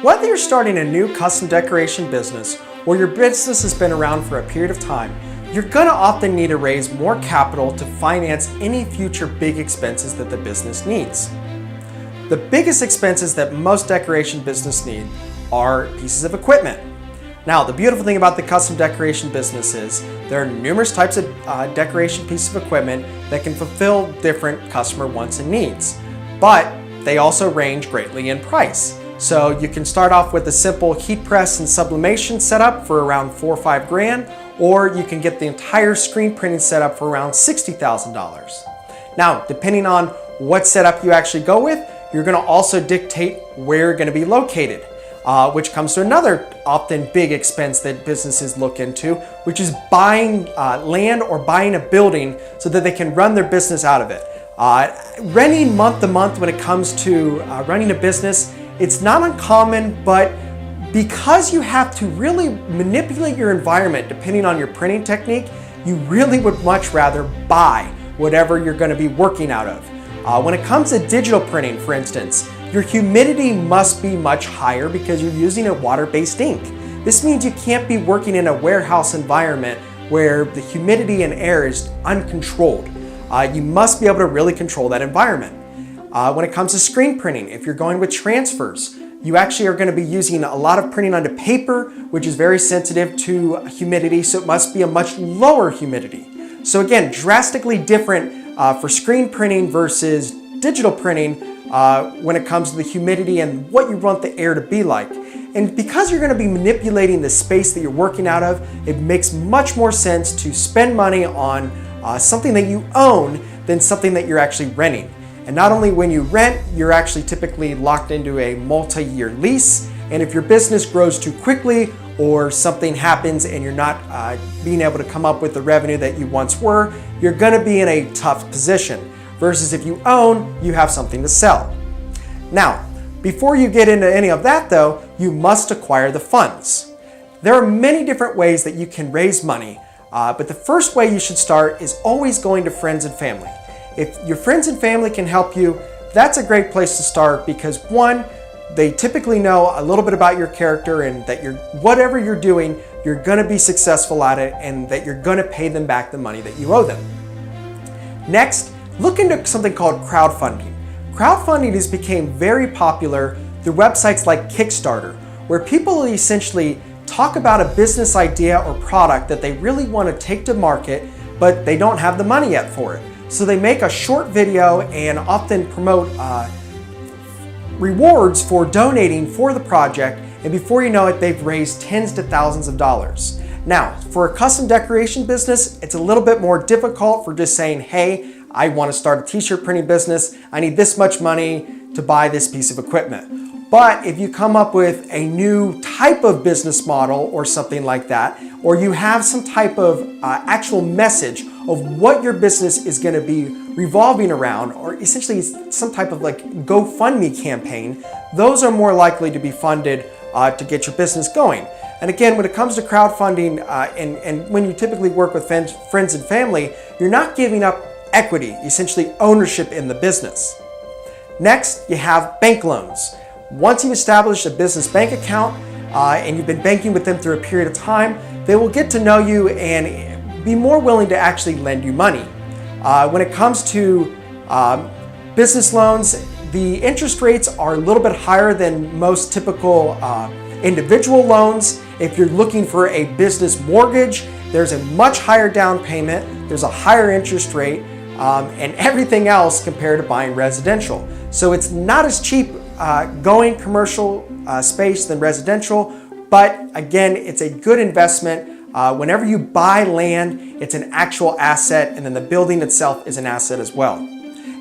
Whether you're starting a new custom decoration business or your business has been around for a period of time, you're going to often need to raise more capital to finance any future big expenses that the business needs. The biggest expenses that most decoration businesses need are pieces of equipment. Now, the beautiful thing about the custom decoration business is there are numerous types of decoration pieces of equipment that can fulfill different customer wants and needs, but they also range greatly in price. So you can start off with a simple heat press and sublimation setup for around $4 or $5 grand, or you can get the entire screen printing setup for around $60,000. Now, depending on what setup you actually go with, you're going to also dictate where you're going to be located, which comes to another often big expense that businesses look into, which is buying land or buying a building so that they can run their business out of it. Renting month to month when it comes to running a business, it's not uncommon, but because you have to really manipulate your environment depending on your printing technique, you really would much rather buy whatever you're going to be working out of. When it comes to digital printing, for instance, your humidity must be much higher because you're using a water-based ink. This means you can't be working in a warehouse environment where the humidity and air is uncontrolled. You must be able to really control that environment. When it comes to screen printing, if you're going with transfers, you actually are going to be using a lot of printing onto paper, which is very sensitive to humidity, so it must be a much lower humidity. So again, drastically different for screen printing versus digital printing when it comes to the humidity and what you want the air to be like. And because you're going to be manipulating the space that you're working out of, it makes much more sense to spend money on something that you own than something that you're actually renting. And not only when you rent, you're actually typically locked into a multi-year lease. And if your business grows too quickly or something happens and you're not being able to come up with the revenue that you once were, you're going to be in a tough position. Versus if you own, you have something to sell. Now, before you get into any of that though, you must acquire the funds. There are many different ways that you can raise money, but the first way you should start is always going to friends and family. If your friends and family can help you, that's a great place to start because one, they typically know a little bit about your character and that whatever you're doing, you're going to be successful at it and that you're going to pay them back the money that you owe them. Next, look into something called crowdfunding. Crowdfunding has become very popular through websites like Kickstarter, where people essentially talk about a business idea or product that they really want to take to market, but they don't have the money yet for it. So they make a short video and often promote rewards for donating for the project, and before you know it, they've raised tens to thousands of dollars. Now, for a custom decoration business, it's a little bit more difficult for just saying, hey, I want to start a t-shirt printing business. I need this much money to buy this piece of equipment. But if you come up with a new type of business model or something like that, or you have some type of actual message of what your business is going to be revolving around, or essentially some type of like GoFundMe campaign, those are more likely to be funded to get your business going. And again, when it comes to crowdfunding and when you typically work with friends and family, you're not giving up equity, essentially ownership in the business. Next, you have bank loans. Once you've established a business bank account and you've been banking with them through a period of time, they will get to know you and be more willing to actually lend you money. When it comes to business loans, the interest rates are a little bit higher than most typical individual loans. If you're looking for a business mortgage, there's a much higher down payment, there's a higher interest rate, and everything else compared to buying residential. So it's not as cheap going commercial space than residential, but again, it's a good investment. Whenever you buy land, it's an actual asset, and then the building itself is an asset as well.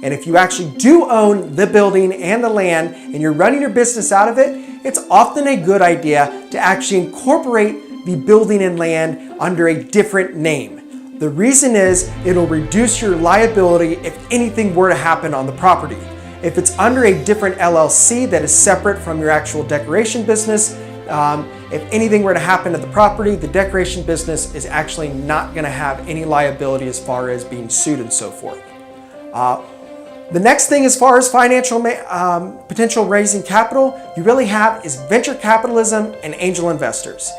And if you actually do own the building and the land and you're running your business out of it, it's often a good idea to actually incorporate the building and land under a different name. The reason is it'll reduce your liability if anything were to happen on the property. If it's under a different LLC that is separate from your actual decoration business, if anything were to happen to the property, the decoration business is actually not going to have any liability as far as being sued and so forth. The next thing as far as financial potential raising capital you really have is venture capitalism and angel investors.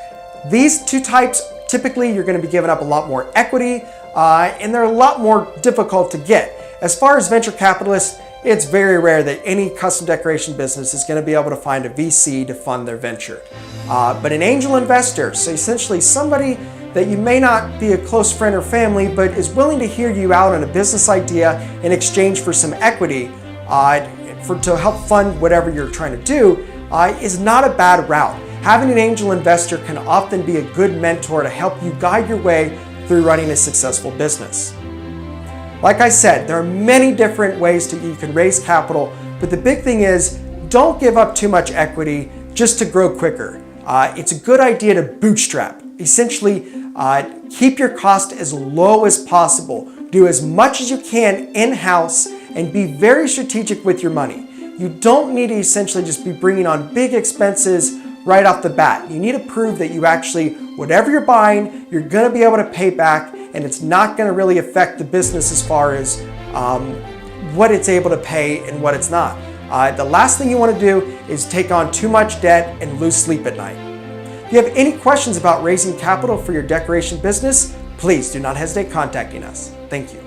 These two types, typically you're going to be giving up a lot more equity and they're a lot more difficult to get. As far as venture capitalists, it's very rare that any custom decoration business is going to be able to find a VC to fund their venture. But an angel investor, so essentially somebody that you may not be a close friend or family, but is willing to hear you out on a business idea in exchange for some equity to help fund whatever you're trying to do, is not a bad route. Having an angel investor can often be a good mentor to help you guide your way through running a successful business. Like I said, there are many different ways you can raise capital, but the big thing is don't give up too much equity just to grow quicker. It's a good idea to bootstrap. Essentially, keep your cost as low as possible. Do as much as you can in-house and be very strategic with your money. You don't need to essentially just be bringing on big expenses right off the bat. You need to prove that you actually, whatever you're buying, you're going to be able to pay back, and it's not going to really affect the business as far as what it's able to pay and what it's not. The last thing you want to do is take on too much debt and lose sleep at night. If you have any questions about raising capital for your decoration business, please do not hesitate contacting us. Thank you.